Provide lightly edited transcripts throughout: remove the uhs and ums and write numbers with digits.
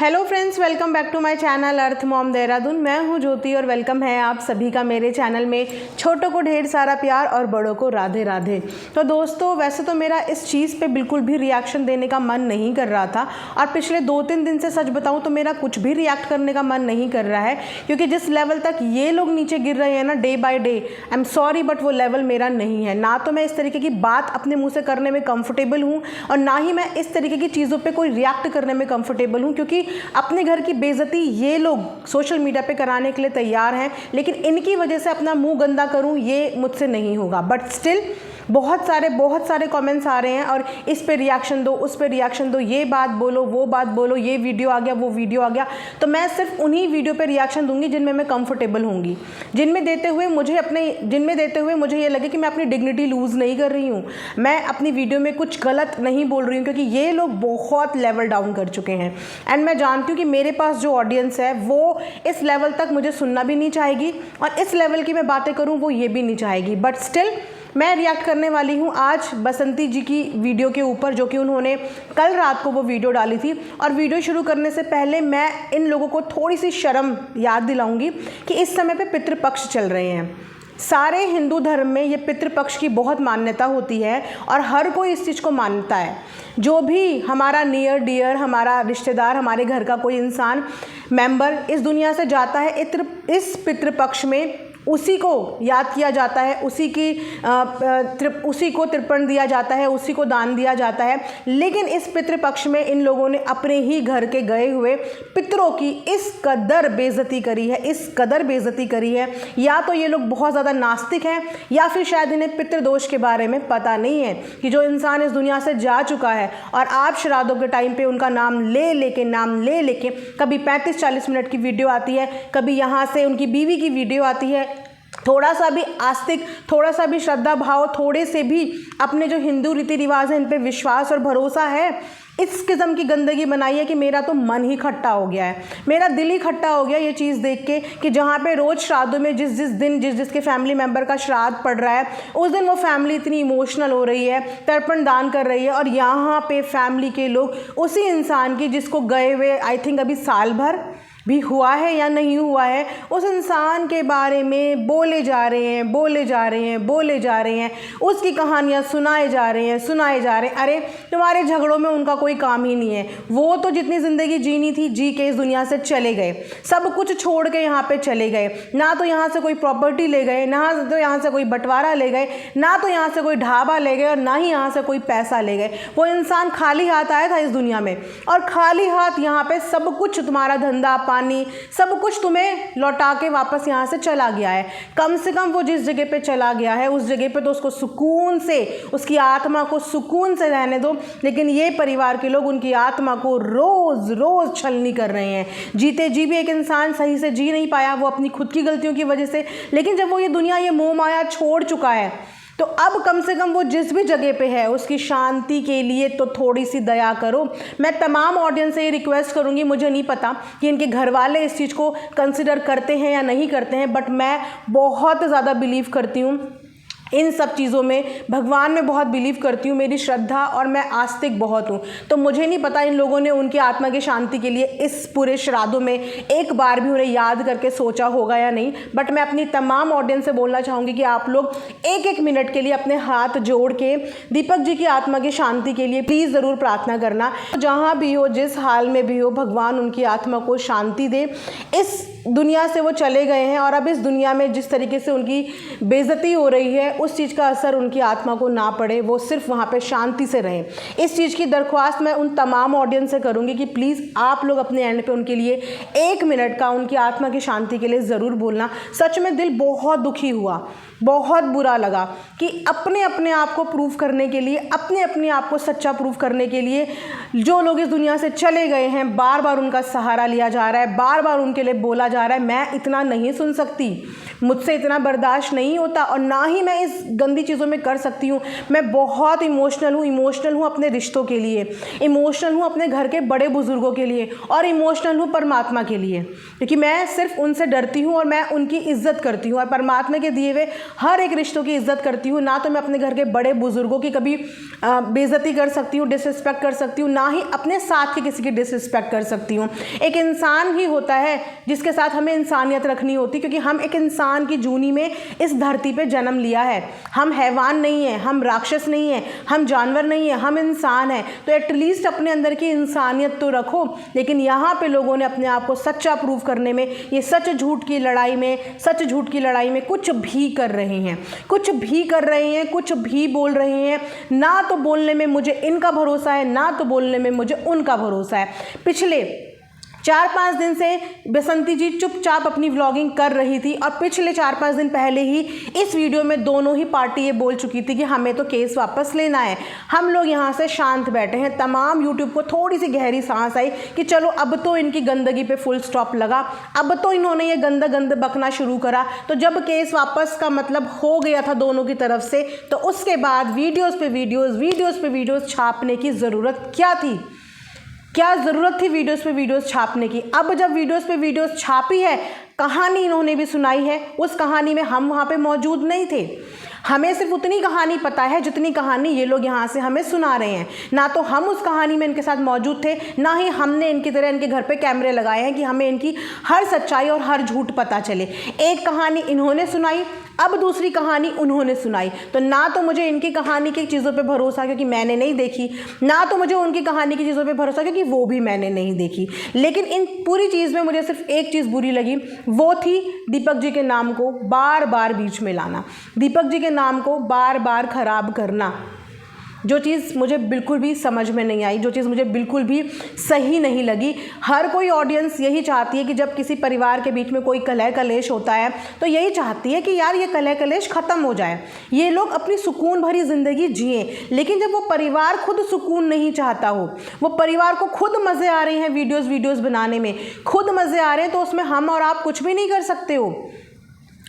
Hello friends, welcome back to my channel Earth Mom Dehradun. मैं हूं ज्योति और वेलकम है आप सभी का मेरे चैनल में। छोटों को ढेर सारा प्यार और बड़ों को राधे राधे। तो दोस्तों, वैसे तो मेरा इस चीज़ पे बिल्कुल भी रिएक्शन देने का मन नहीं कर रहा था और पिछले 2-3 दिन से सच बताऊं तो मेरा कुछ भी रिएक्ट करने का मन नहीं कर रहा है, क्योंकि जिस लेवल तक ये लोग नीचे गिर रहे हैं ना day by day, I am sorry but वो लेवल मेरा नहीं है। ना तो मैं इस तरीके की बात अपने मुँह से करने में कम्फर्टेबल हूँ और ना ही मैं इस तरीके की चीज़ों पर कोई रिएक्ट करने में कम्फर्टेबल हूँ, क्योंकि अपने घर की बेइज्जती ये लोग सोशल मीडिया पे कराने के लिए तैयार हैं, लेकिन इनकी वजह से अपना मुंह गंदा करूं ये मुझसे नहीं होगा। बट स्टिल बहुत सारे कमेंट्स आ रहे हैं और इस पे रिएक्शन दो, उस पे रिएक्शन दो, ये बात बोलो, वो बात बोलो, ये वीडियो आ गया, वो वीडियो आ गया। तो मैं सिर्फ उन्हीं वीडियो पे रिएक्शन दूंगी जिनमें मैं कंफर्टेबल होंगी, जिनमें देते हुए मुझे ये लगे कि मैं अपनी डिग्निटी लूज़ नहीं कर रही हूँ, मैं अपनी वीडियो में कुछ गलत नहीं बोल रही हूँ, क्योंकि ये लोग बहुत लेवल डाउन कर चुके हैं। एंड मैं जानती हूँ कि मेरे पास जो ऑडियंस है वो इस लेवल तक मुझे सुनना भी नहीं चाहेगी और इस लेवल की मैं बातें करूँ वो ये भी नहीं चाहेगी। बट स्टिल मैं रिएक्ट करने वाली हूँ आज बसंती जी की वीडियो के ऊपर, जो कि उन्होंने कल रात को वो वीडियो डाली थी। और वीडियो शुरू करने से पहले मैं इन लोगों को थोड़ी सी शर्म याद दिलाऊंगी कि इस समय पे पितृपक्ष चल रहे हैं। सारे हिंदू धर्म में ये पितृपक्ष की बहुत मान्यता होती है और हर कोई इस चीज़ को मानता है। जो भी हमारा नियर डियर, हमारा रिश्तेदार, हमारे घर का कोई इंसान मेंबर इस दुनिया से जाता है, इस पितृपक्ष में उसी को याद किया जाता है, उसी को तर्पण दिया जाता है, उसी को दान दिया जाता है। लेकिन इस पितृपक्ष में इन लोगों ने अपने ही घर के गए हुए पितरों की इस कदर बेइज्जती करी है, या तो ये लोग बहुत ज़्यादा नास्तिक हैं या फिर शायद इन्हें पितृदोष के बारे में पता नहीं है कि जो इंसान इस दुनिया से जा चुका है और आप श्राद्धों के टाइम पे उनका नाम ले लेके कभी 35-40 मिनट की वीडियो आती है, कभी यहाँ से उनकी बीवी की वीडियो आती है। थोड़ा सा भी आस्तिक, थोड़ा सा भी श्रद्धा भाव, थोड़े से भी अपने जो हिंदू रीति रिवाज है इन पे विश्वास और भरोसा है, इस किस्म की गंदगी बनाई है कि मेरा तो मन ही खट्टा हो गया है, मेरा दिल ही खट्टा हो गया ये चीज़ देख के कि जहाँ पे रोज़ श्राद्धों में जिसके फैमिली मेम्बर का श्राद्ध पड़ रहा है उस दिन वो फैमिली इतनी इमोशनल हो रही है, तर्पण दान कर रही है, और यहाँ पे फैमिली के लोग उसी इंसान की जिसको गए हुए आई थिंक अभी साल भर भी हुआ है या नहीं हुआ है, उस इंसान के बारे में बोले जा रहे हैं, उसकी कहानियाँ सुनाए जा रहे हैं। अरे तुम्हारे झगड़ों में उनका कोई काम ही नहीं है। वो तो जितनी ज़िंदगी जीनी थी जी के इस दुनिया से चले गए, सब कुछ छोड़ के यहाँ पे चले गए। ना तो यहाँ से कोई प्रॉपर्टी ले गए, ना तो यहाँ से कोई बंटवारा ले गए, ना तो यहाँ से कोई ढाबा ले गए और ना ही यहाँ से कोई पैसा ले गए। वो इंसान खाली हाथ आया था इस दुनिया में और खाली हाथ यहाँ पे सब कुछ, तुम्हारा धंधा पानी सब कुछ तुम्हें लौटा के वापस यहाँ से चला गया है। कम से कम वो जिस जगह पे चला गया है उस जगह पे तो उसको सुकून से, उसकी आत्मा को सुकून से रहने दो। लेकिन ये परिवार के लोग उनकी आत्मा को रोज छलनी कर रहे हैं। जीते जी भी एक इंसान सही से जी नहीं पाया, वो अपनी खुद की गलतियों की वजह से। लेकिन जब वो ये दुनिया, ये मोह माया छोड़ चुका है तो अब कम से कम वो जिस भी जगह पे है उसकी शांति के लिए तो थोड़ी सी दया करो। मैं तमाम ऑडियंस से ये रिक्वेस्ट करूँगी, मुझे नहीं पता कि इनके घर वाले इस चीज़ को कंसिडर करते हैं या नहीं करते हैं, बट मैं बहुत ज़्यादा बिलीव करती हूँ इन सब चीज़ों में, भगवान में बहुत बिलीव करती हूँ, मेरी श्रद्धा और मैं आस्तिक बहुत हूँ। तो मुझे नहीं पता इन लोगों ने उनकी आत्मा की शांति के लिए इस पूरे श्राद्धों में एक बार भी उन्हें याद करके सोचा होगा या नहीं। बट मैं अपनी तमाम ऑडियंस से बोलना चाहूँगी कि आप लोग एक मिनट के लिए अपने हाथ जोड़ के दीपक जी की आत्मा की शांति के लिए प्लीज़ ज़रूर प्रार्थना करना। जहाँ भी हो, जिस हाल में भी हो, भगवान उनकी आत्मा को शांति दे। इस दुनिया से वो चले गए हैं और अब इस दुनिया में जिस तरीके से उनकी बेइज्जती हो रही है उस चीज़ का असर उनकी आत्मा को ना पड़े, वो सिर्फ वहाँ पे शांति से रहें। इस चीज़ की दरख्वास्त मैं उन तमाम ऑडियंस से करूँगी कि प्लीज़ आप लोग अपने एंड पे उनके लिए 1 मिनट का उनकी आत्मा की शांति के लिए ज़रूर बोलना। सच में दिल बहुत दुखी हुआ, बहुत बुरा लगा कि अपने आप को प्रूव करने के लिए, अपने आप को सच्चा प्रूव करने के लिए जो लोग इस दुनिया से चले गए हैं, बार बार उनका सहारा लिया जा रहा है, बार बार उनके लिए बोला जा रहा है। मैं इतना नहीं सुन सकती, मुझसे इतना बर्दाश्त नहीं होता और ना ही मैं इस गंदी चीज़ों में कर सकती हूँ। मैं बहुत इमोशनल हूँ अपने रिश्तों के लिए, इमोशनल हूँ अपने घर के बड़े बुजुर्गों के लिए, और इमोशनल हूँ परमात्मा के लिए, क्योंकि मैं सिर्फ उनसे डरती हूँ और मैं उनकी इज्जत करती हूँ और परमात्मा के दिए हुए हर एक रिश्तों की इज्जत करती हूँ। ना तो मैं अपने घर के बड़े बुजुर्गों की कभी बेइज्जती कर सकती हूँ, डिसरिस्पेक्ट कर सकती हूँ, ना ही अपने साथ के किसी की डिसरिस्पेक्ट कर सकती हूँ। एक इंसान ही होता है जिसके साथ हमें इंसानियत रखनी होती, क्योंकि हम एक इंसान की जूनी में इस धरती पे जन्म लिया है। हम हैवान नहीं हैं, हम राक्षस नहीं हैं, हम जानवर नहीं हैं, हम इंसान हैं। तो एटलीस्ट अपने अंदर की इंसानियत तो रखो। लेकिन यहाँ पे लोगों ने अपने आप को सच्चा प्रूव करने में, ये सच झूठ की लड़ाई में कुछ भी कर रहे हैं, कुछ भी बोल रहे हैं। ना तो बोलने में मुझे इनका भरोसा है, ना तो बोलने में मुझे उनका भरोसा है। पिछले 4-5 दिन से बसंती जी चुपचाप अपनी व्लॉगिंग कर रही थी, और पिछले 4-5 दिन पहले ही इस वीडियो में दोनों ही पार्टी ये बोल चुकी थी कि हमें तो केस वापस लेना है। हम लोग यहाँ से शांत बैठे हैं। तमाम यूट्यूब को थोड़ी सी गहरी सांस आई कि चलो अब तो इनकी गंदगी पे फुल स्टॉप लगा, अब तो इन्होंने ये गंद बकना शुरू करा। तो जब केस वापस का मतलब हो गया था दोनों की तरफ से, तो उसके बाद वीडियोज़ पे वीडियोज़ छापने की ज़रूरत क्या थी? क्या ज़रूरत थी वीडियोस पे वीडियोस छापने की? अब जब वीडियोस पे वीडियोस छापी है, कहानी इन्होंने भी सुनाई है, उस कहानी में हम वहाँ पे मौजूद नहीं थे। हमें सिर्फ उतनी कहानी पता है जितनी कहानी ये लोग यहाँ से हमें सुना रहे हैं। ना तो हम उस कहानी में इनके साथ मौजूद थे, ना ही हमने इनकी तरह इनके घर पे कैमरे लगाए हैं कि हमें इनकी हर सच्चाई और हर झूठ पता चले। एक कहानी इन्होंने सुनाई, अब दूसरी कहानी उन्होंने सुनाई। तो ना तो मुझे इनकी कहानी की चीज़ों पे भरोसा क्योंकि मैंने नहीं देखी, ना तो मुझे उनकी कहानी की चीज़ों पे भरोसा क्योंकि वो भी मैंने नहीं देखी। लेकिन इन पूरी चीज़ में मुझे सिर्फ एक चीज़ बुरी लगी, वो थी दीपक जी के नाम को बार बार बीच में लाना, दीपक जी के नाम को बार बार ख़राब करना। जो चीज़ मुझे बिल्कुल भी समझ में नहीं आई, जो चीज़ मुझे बिल्कुल भी सही नहीं लगी। हर कोई ऑडियंस यही चाहती है कि जब किसी परिवार के बीच में कोई कलह कलेश होता है तो यही चाहती है कि यार ये कलह कलेश ख़त्म हो जाए, ये लोग अपनी सुकून भरी ज़िंदगी जिए। लेकिन जब वो परिवार खुद सुकून नहीं चाहता हो, वो परिवार को खुद मज़े आ रहे हैं वीडियोज़ बनाने में, खुद मज़े आ रहे हैं, तो उसमें हम और आप कुछ भी नहीं कर सकते हो।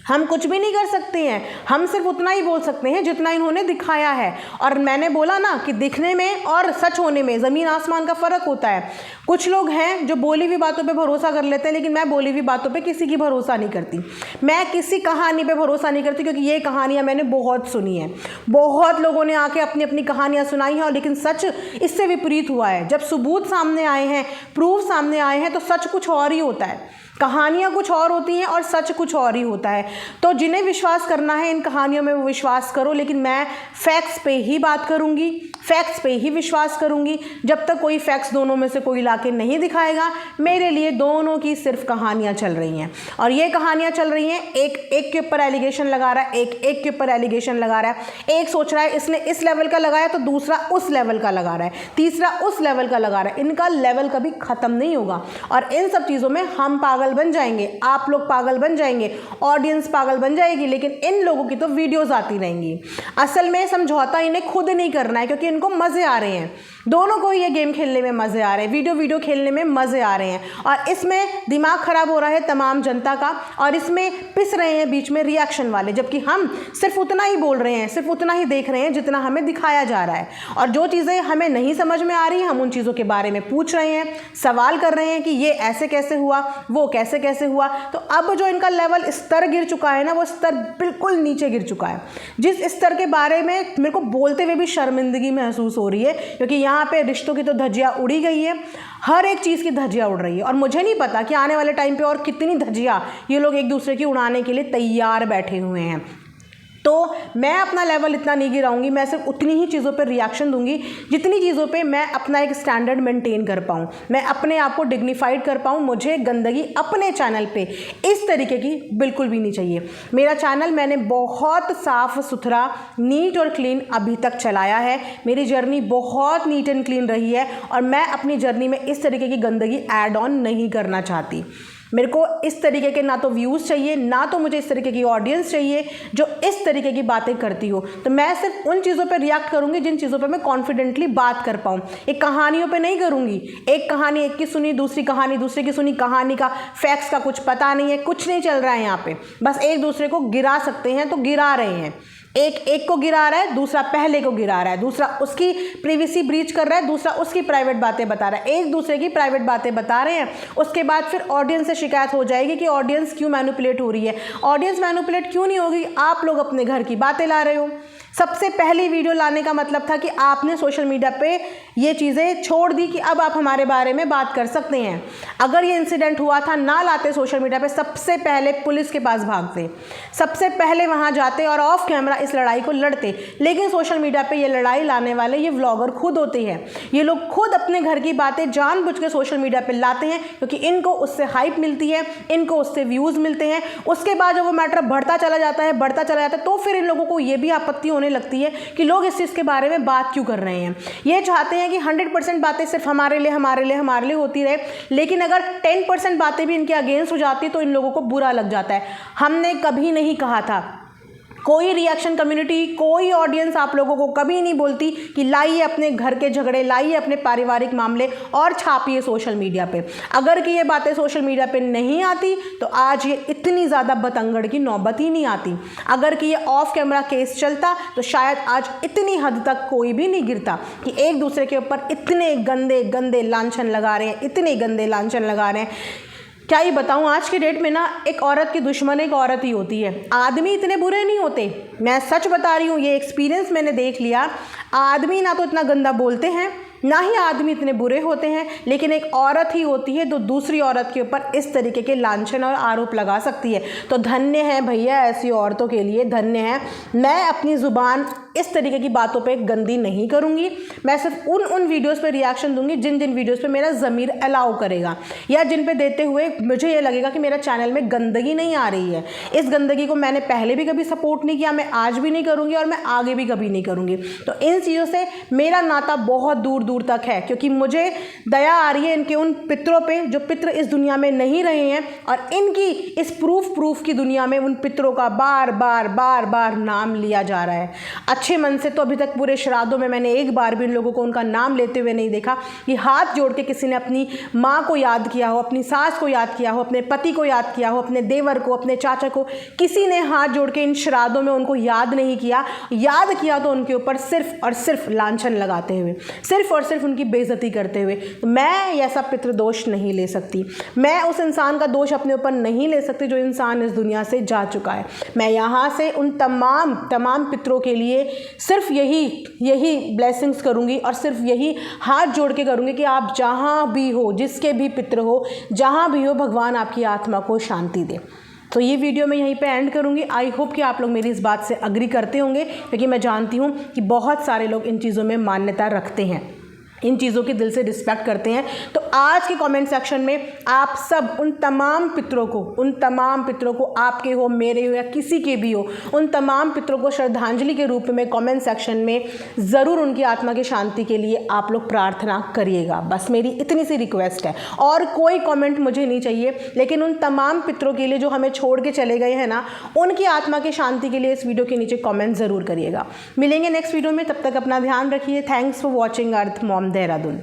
हम कुछ भी नहीं कर सकते हैं। हम सिर्फ उतना ही बोल सकते हैं जितना इन्होंने दिखाया है। और मैंने बोला ना कि दिखने में और सच होने में ज़मीन आसमान का फ़र्क होता है। कुछ लोग हैं जो बोली हुई बातों पे भरोसा कर लेते हैं, लेकिन मैं बोली हुई बातों पे किसी की भरोसा नहीं करती। मैं किसी कहानी पे भरोसा नहीं करती, क्योंकि ये कहानियाँ मैंने बहुत सुनी है। बहुत लोगों ने आके अपनी अपनी कहानियाँ सुनाई हैं, और लेकिन सच इससे विपरीत हुआ है। जब सबूत सामने आए हैं, प्रूफ सामने आए हैं, तो सच कुछ और ही होता है। कहानियाँ कुछ और होती हैं और सच कुछ और ही होता है। तो जिन्हें विश्वास करना है इन कहानियों में वो विश्वास करो, लेकिन मैं फैक्ट्स पे ही बात करूँगी, फैक्ट्स पे ही विश्वास करूँगी। जब तक कोई फैक्ट्स दोनों में से कोई लाके नहीं दिखाएगा, मेरे लिए दोनों की सिर्फ कहानियाँ चल रही हैं। और ये कहानियाँ चल रही हैं, एक के ऊपर एलिगेशन लगा रहा है, एक के ऊपर एलिगेशन लगा रहा है। एक सोच रहा है इसने इस लेवल का लगाया तो दूसरा उस लेवल का लगा रहा है, तीसरा उस लेवल का लगा रहा है। इनका लेवल कभी ख़त्म नहीं होगा, और इन सब चीज़ों में हम पागल बन जाएंगे, आप लोग पागल बन जाएंगे, ऑडियंस पागल बन जाएगी, लेकिन इन लोगों की तो वीडियोस आती रहेंगी। असल में समझौता इन्हें खुद नहीं करना है, क्योंकि इनको मज़े आ रहे हैं। दोनों को ये गेम खेलने में मज़े आ रहे हैं, वीडियो खेलने में मज़े आ रहे हैं, और इसमें दिमाग ख़राब हो रहा है तमाम जनता का, और इसमें पिस रहे हैं बीच में रिएक्शन वाले। जबकि हम सिर्फ उतना ही बोल रहे हैं, सिर्फ उतना ही देख रहे हैं जितना हमें दिखाया जा रहा है। और जो चीज़ें हमें नहीं समझ में आ रही हम उन चीज़ों के बारे में पूछ रहे हैं, सवाल कर रहे हैं कि ये ऐसे कैसे हुआ, वो कैसे हुआ। तो अब जो इनका लेवल स्तर गिर चुका है ना, वो स्तर बिल्कुल नीचे गिर चुका है। जिस स्तर के बारे में मेरे को बोलते हुए भी शर्मिंदगी महसूस हो रही है, क्योंकि यहाँ पे रिश्तों की तो धज्जियाँ उड़ी गई है, हर एक चीज़ की धज्जियाँ उड़ रही है। और मुझे नहीं पता कि आने वाले टाइम पे और कितनी धज्जियाँ ये लोग एक दूसरे की उड़ाने के लिए तैयार बैठे हुए हैं। तो मैं अपना लेवल इतना नहीं गिराऊंगी, मैं सिर्फ उतनी ही चीज़ों पर रिएक्शन दूंगी जितनी चीज़ों पे मैं अपना एक स्टैंडर्ड मेंटेन कर पाऊँ, मैं अपने आप को डिग्निफाइड कर पाऊँ। मुझे गंदगी अपने चैनल पे इस तरीके की बिल्कुल भी नहीं चाहिए। मेरा चैनल मैंने बहुत साफ़ सुथरा, नीट और क्लीन अभी तक चलाया है। मेरी जर्नी बहुत नीट एंड क्लीन रही है, और मैं अपनी जर्नी में इस तरीके की गंदगी ऐड ऑन नहीं करना चाहती। मेरे को इस तरीके के ना तो व्यूज़ चाहिए, ना तो मुझे इस तरीके की ऑडियंस चाहिए जो इस तरीके की बातें करती हो। तो मैं सिर्फ उन चीज़ों पर रिएक्ट करूँगी जिन चीज़ों पर मैं कॉन्फिडेंटली बात कर पाऊँ। एक कहानियों पे नहीं करूँगी। एक कहानी एक की सुनी, दूसरी कहानी दूसरे की सुनी, कहानी का फैक्ट्स का कुछ पता नहीं है, कुछ नहीं चल रहा है यहाँ पे। बस एक दूसरे को गिरा सकते हैं तो गिरा रहे हैं। एक को गिरा रहा है, दूसरा पहले को गिरा रहा है, दूसरा उसकी प्रिवेसी ब्रीच कर रहा है, दूसरा उसकी प्राइवेट बातें बता रहा है, एक दूसरे की प्राइवेट बातें बता रहे हैं। उसके बाद फिर ऑडियंस से शिकायत हो जाएगी कि ऑडियंस क्यों मैनिपुलेट हो रही है। ऑडियंस मैनिपुलेट क्यों नहीं होगी? आप लोग अपने घर की बातें ला रहे हो। सबसे पहली वीडियो लाने का मतलब था कि आपने सोशल मीडिया पे ये चीज़ें छोड़ दी कि अब आप हमारे बारे में बात कर सकते हैं। अगर ये इंसिडेंट हुआ था, ना लाते सोशल मीडिया पे, सबसे पहले पुलिस के पास भागते, सबसे पहले वहाँ जाते और ऑफ कैमरा इस लड़ाई को लड़ते। लेकिन सोशल मीडिया पे ये लड़ाई लाने वाले ये व्लॉगर खुद होते हैं। ये लोग खुद अपने घर की बातें जानबूझ के सोशल मीडिया पे लाते हैं क्योंकि इनको उससे हाइप मिलती है, इनको उससे व्यूज़ मिलते हैं। उसके बाद जब वो मैटर बढ़ता चला जाता है तो फिर इन लोगों को ये भी आपत्ति होने लगती है कि लोग इस चीज़ के बारे में बात क्यों कर रहे हैं। ये चाहते हैं कि 100% बातें सिर्फ हमारे लिए होती रहे, लेकिन अगर 10% बातें भी इनके अगेंस्ट हो जाती तो इन लोगों को बुरा लग जाता है। हमने कभी नहीं कहा था, कोई रिएक्शन कम्युनिटी, कोई ऑडियंस आप लोगों को कभी नहीं बोलती कि लाइए अपने घर के झगड़े, लाइए अपने पारिवारिक मामले और छापिए सोशल मीडिया पे। अगर कि ये बातें सोशल मीडिया पे नहीं आती तो आज ये इतनी ज़्यादा बतंगड़ की नौबत ही नहीं आती। अगर कि ये ऑफ कैमरा केस चलता तो शायद आज इतनी हद तक कोई भी नहीं गिरता कि एक दूसरे के ऊपर इतने गंदे गंदे लांछन लगा रहे हैं, इतने गंदे लांछन लगा रहे हैं। क्या ही बताऊँ, आज की डेट में ना एक औरत की दुश्मन एक औरत ही होती है। आदमी इतने बुरे नहीं होते, मैं सच बता रही हूँ, ये एक्सपीरियंस मैंने देख लिया। आदमी ना तो इतना गंदा बोलते हैं, ना ही आदमी इतने बुरे होते हैं, लेकिन एक औरत ही होती है जो दूसरी औरत के ऊपर इस तरीके के लांछन और आरोप लगा सकती है। तो धन्य है भैया ऐसी औरतों के लिए, धन्य है। मैं अपनी ज़ुबान इस तरीके की बातों पे गंदी नहीं करूँगी। मैं सिर्फ उन वीडियोस पे रिएक्शन दूंगी जिन वीडियोस पे मेरा ज़मीर अलाउ करेगा, या जिन पे देते हुए मुझे ये लगेगा कि मेरा चैनल में गंदगी नहीं आ रही है। इस गंदगी को मैंने पहले भी कभी सपोर्ट नहीं किया, मैं आज भी नहीं करूँगी और मैं आगे भी कभी नहीं करूँगी। तो इन चीज़ों से मेरा नाता बहुत दूर दूर तक है, क्योंकि मुझे दया आ रही है इनके उन पितरों पे जो पितर इस दुनिया में नहीं रहे हैं, और इनकी इस प्रूफ की दुनिया में उन पितरों का बार बार नाम लिया जा रहा है। अच्छे मन से तो अभी तक पूरे श्राद्धों में मैंने एक बार भी इन लोगों को उनका नाम लेते हुए नहीं देखा कि हाथ जोड़ के किसी ने अपनी माँ को याद किया हो, अपनी सास को याद किया हो, अपने पति को याद किया हो, अपने देवर को, अपने चाचा को। किसी ने हाथ जोड़ के इन श्राद्धों में उनको याद नहीं किया। याद किया तो उनके ऊपर सिर्फ और सिर्फ लांछन लगाते हुए, सिर्फ और सिर्फ उनकी बेइज्जती करते हुए। तो मैं ऐसा पितृदोष नहीं ले सकती, मैं उस इंसान का दोष अपने ऊपर नहीं ले सकती जो इंसान इस दुनिया से जा चुका है। मैं यहाँ से उन तमाम पितरों के लिए सिर्फ यही ब्लेसिंग्स करूँगी और सिर्फ यही हाथ जोड़ के करूँगी कि आप जहाँ भी हो, जिसके भी पितर हो, जहाँ भी हो, भगवान आपकी आत्मा को शांति दे। तो ये वीडियो मैं यहीं पे एंड करूँगी। आई होप कि आप लोग मेरी इस बात से अग्री करते होंगे, क्योंकि मैं जानती हूँ कि बहुत सारे लोग इन चीज़ों में मान्यता रखते हैं, इन चीज़ों की दिल से रिस्पेक्ट करते हैं। तो आज के कमेंट सेक्शन में आप सब उन तमाम पितरों को, आपके हो, मेरे हो या किसी के भी हो, उन तमाम पितरों को श्रद्धांजलि के रूप में कमेंट सेक्शन में ज़रूर उनकी आत्मा की शांति के लिए आप लोग प्रार्थना करिएगा। बस मेरी इतनी सी रिक्वेस्ट है, और कोई कमेंट मुझे नहीं चाहिए, लेकिन उन तमाम पितरों के लिए जो हमें छोड़ के चले गए हैं ना, उनकी आत्मा की शांति के लिए इस वीडियो के नीचे कमेंट ज़रूर करिएगा। मिलेंगे नेक्स्ट वीडियो में, तब तक अपना ध्यान रखिए। Thanks for watching earth Mom Dehradun.